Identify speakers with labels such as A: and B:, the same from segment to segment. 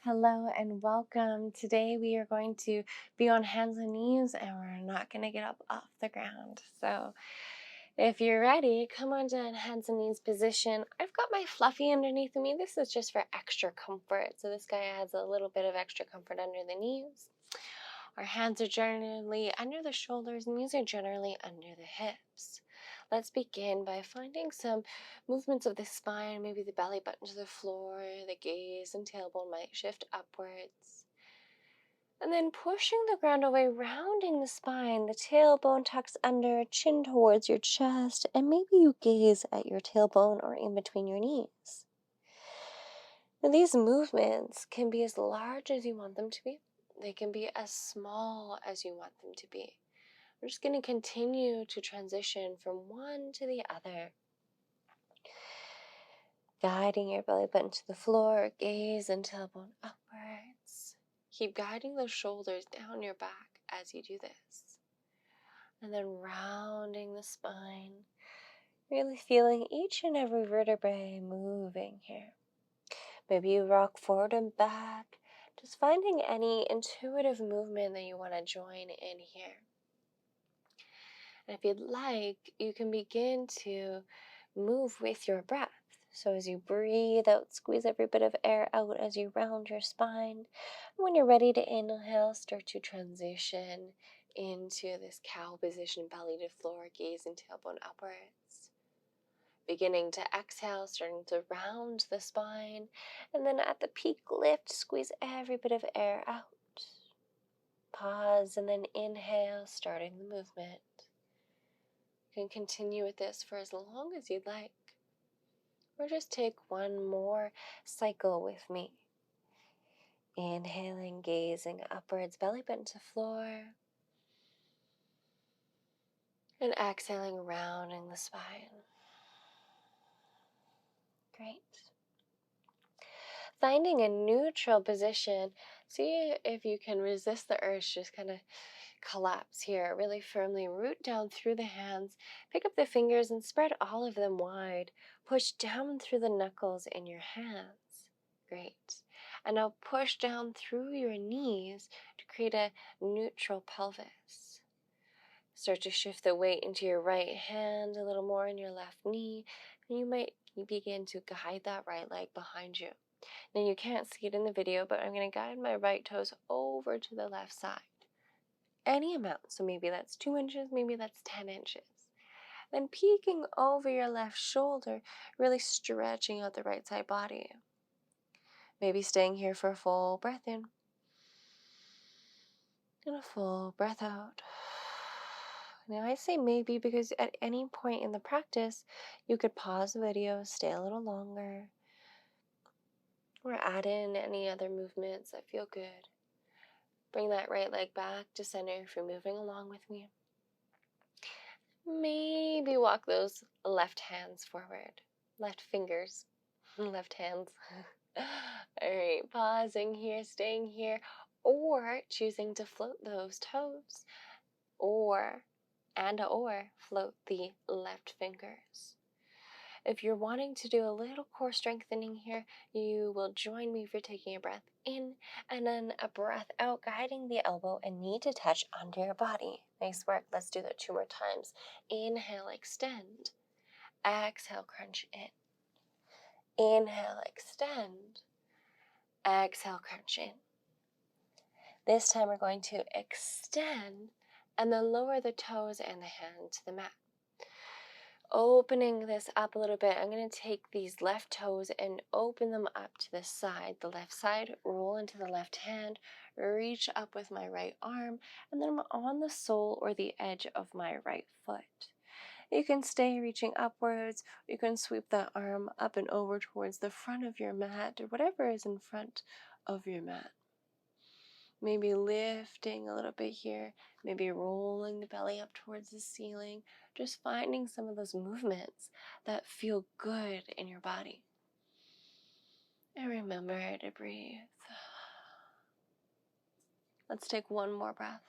A: Hello and welcome. Today we are going to be on hands and knees and we're not going to get up off the ground. So if you're ready, come on down, hands and knees position. I've got my fluffy underneath me. This is just for extra comfort. So this guy adds a little bit of extra comfort under the knees. Our hands are generally under the shoulders and these are generally under the hips. Let's begin by finding some movements of the spine, maybe the belly button to the floor, the gaze and tailbone might shift upwards. And then pushing the ground away, rounding the spine, the tailbone tucks under, chin towards your chest, and maybe you gaze at your tailbone or in between your knees. Now these movements can be as large as you want them to be. They can be as small as you want them to be. We're just going to continue to transition from one to the other. Guiding your belly button to the floor, gaze and tailbone upwards. Keep guiding those shoulders down your back as you do this. And then rounding the spine, really feeling each and every vertebrae moving here. Maybe you rock forward and back, just finding any intuitive movement that you want to join in here. And if you'd like, you can begin to move with your breath. So as you breathe out, squeeze every bit of air out as you round your spine. And when you're ready to inhale, start to transition into this cow position, belly to floor, gaze and tailbone upwards. Beginning to exhale, starting to round the spine. And then at the peak, lift, squeeze every bit of air out. Pause and then inhale, starting the movement. You can continue with this for as long as you'd like. Or just take one more cycle with me. Inhaling, gazing upwards, belly button to floor. And exhaling, rounding the spine. Great. Finding a neutral position, see if you can resist the urge, just kind of collapse here really firmly. Root down through the hands, pick up the fingers and spread all of them wide. Push down through the knuckles in your hands. Great. And now push down through your knees to create a neutral pelvis. Start to shift the weight into your right hand a little more in your left knee, and you might begin to guide that right leg behind you. Now you can't see it in the video, but I'm going to guide my right toes over to the left side. Any amount, so maybe that's 2 inches, maybe that's 10 inches. Then peeking over your left shoulder, really stretching out the right side body. Maybe staying here for a full breath in and a full breath out. Now I say maybe because at any point in the practice, you could pause the video, stay a little longer, or add in any other movements that feel good. Bring that right leg back to center if you're moving along with me. Maybe walk those left hands forward. Left fingers. Left hands. Alright, pausing here, staying here, or choosing to float those toes, or float the left fingers. If you're wanting to do a little core strengthening here, you will join me for taking a breath in and then a breath out, guiding the elbow and knee to touch under your body. Nice work. Let's do that 2 more times. Inhale, extend. Exhale, crunch in. Inhale, extend. Exhale, crunch in. This time we're going to extend and then lower the toes and the hand to the mat. Opening this up a little bit, I'm going to take these left toes and open them up to the side. The left side, roll into the left hand, reach up with my right arm, and then I'm on the sole or the edge of my right foot. You can stay reaching upwards. You can sweep that arm up and over towards the front of your mat or whatever is in front of your mat. Maybe lifting a little bit here, maybe rolling the belly up towards the ceiling, just finding some of those movements that feel good in your body. And remember to breathe. Let's take one more breath.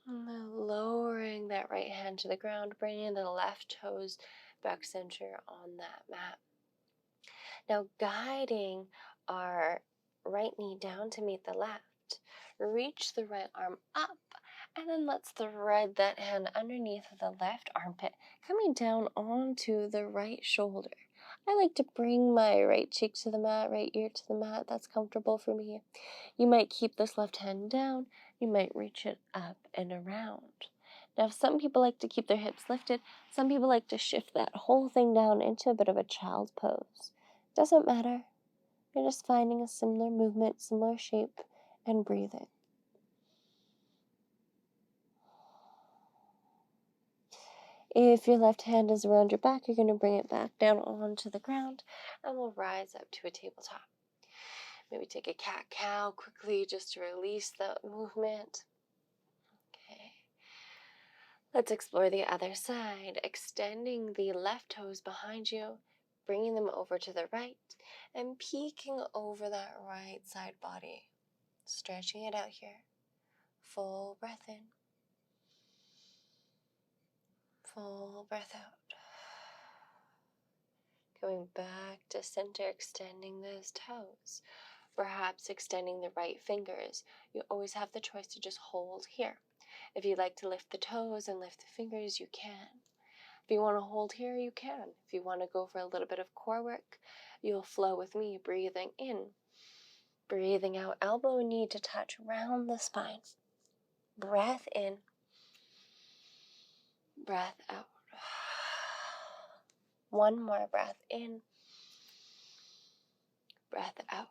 A: And then lowering that right hand to the ground, bringing the left toes back center on that mat. Now, guiding our right knee down to meet the left, reach the right arm up, and then let's thread that hand underneath the left armpit, coming down onto the right shoulder. I like to bring my right cheek to the mat, right ear to the mat. That's comfortable for me. You might keep this left hand down. You might reach it up and around. Now, some people like to keep their hips lifted. Some people like to shift that whole thing down into a bit of a child's pose. Doesn't matter. You're just finding a similar movement, similar shape, and breathing. If your left hand is around your back, you're going to bring it back down onto the ground, and we'll rise up to a tabletop. Maybe take a cat-cow quickly just to release the movement. Okay. Let's explore the other side, extending the left toes behind you, bringing them over to the right, and peeking over that right side body. Stretching it out here. Full breath in. Full breath out. Going back to center, extending those toes. Perhaps extending the right fingers. You always have the choice to just hold here. If you'd like to lift the toes and lift the fingers, you can. If you want to hold here, you can. If you want to go for a little bit of core work, you'll flow with me, breathing in. Breathing out, elbow and knee to touch round the spine. Breath in. Breath out. One more breath in. Breath out.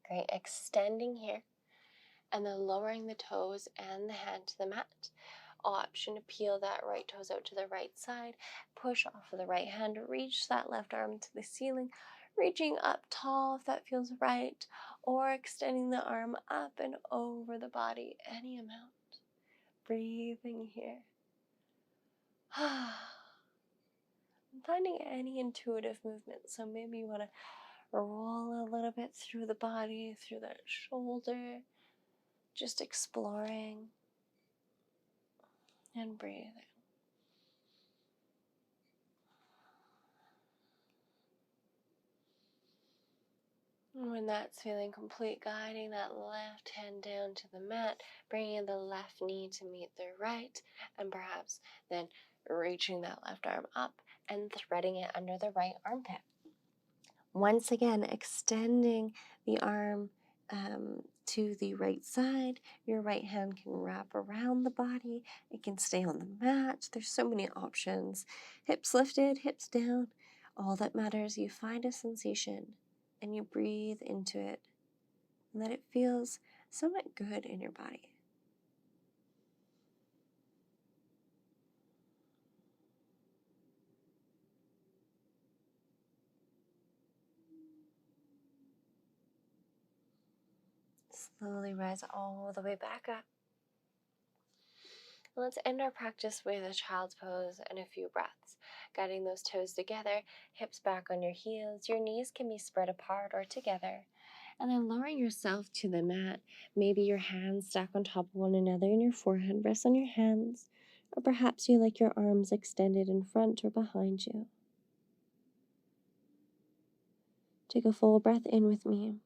A: Great. Extending here. And then lowering the toes and the hand to the mat. Option to peel that right toes out to the right side. Push off of the right hand. Reach that left arm to the ceiling. Reaching up tall if that feels right. Or extending the arm up and over the body. Any amount. Breathing here. I'm finding any intuitive movement. So maybe you want to roll a little bit through the body, through that shoulder. Just exploring and breathing. And when that's feeling complete, guiding that left hand down to the mat, bringing the left knee to meet the right, and perhaps then reaching that left arm up and threading it under the right armpit. Once again, extending the arm to the right side. Your right hand can wrap around the body. It can stay on the mat. There's so many options. Hips lifted, hips down. All that matters, you find a sensation and you breathe into it and that it feels somewhat good in your body. Slowly rise all the way back up. Let's end our practice with a child's pose and a few breaths. Guiding those toes together, hips back on your heels. Your knees can be spread apart or together. And then lowering yourself to the mat. Maybe your hands stack on top of one another and your forehead rests on your hands. Or perhaps you like your arms extended in front or behind you. Take a full breath in with me.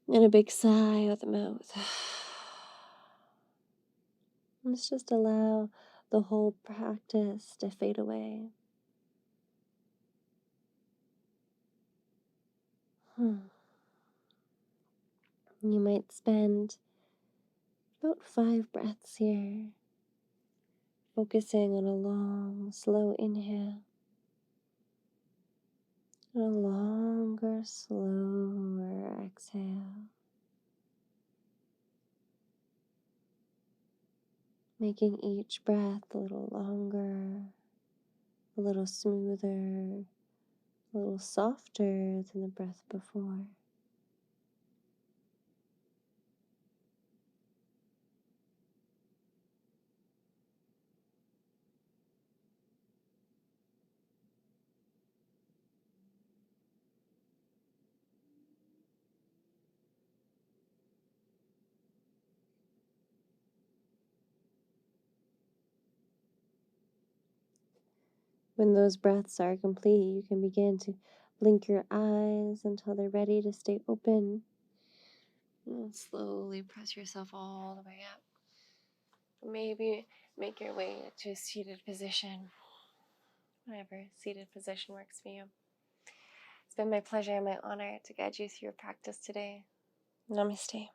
A: And a big sigh out the mouth. Let's just allow the whole practice to fade away. You might spend about 5 breaths here, focusing on a long, slow inhale, and a longer, slower exhale. Making each breath a little longer, a little smoother, a little softer than the breath before. When those breaths are complete, you can begin to blink your eyes until they're ready to stay open. And slowly press yourself all the way up. Maybe make your way to a seated position. Whatever seated position works for you. It's been my pleasure and my honor to guide you through your practice today. Namaste.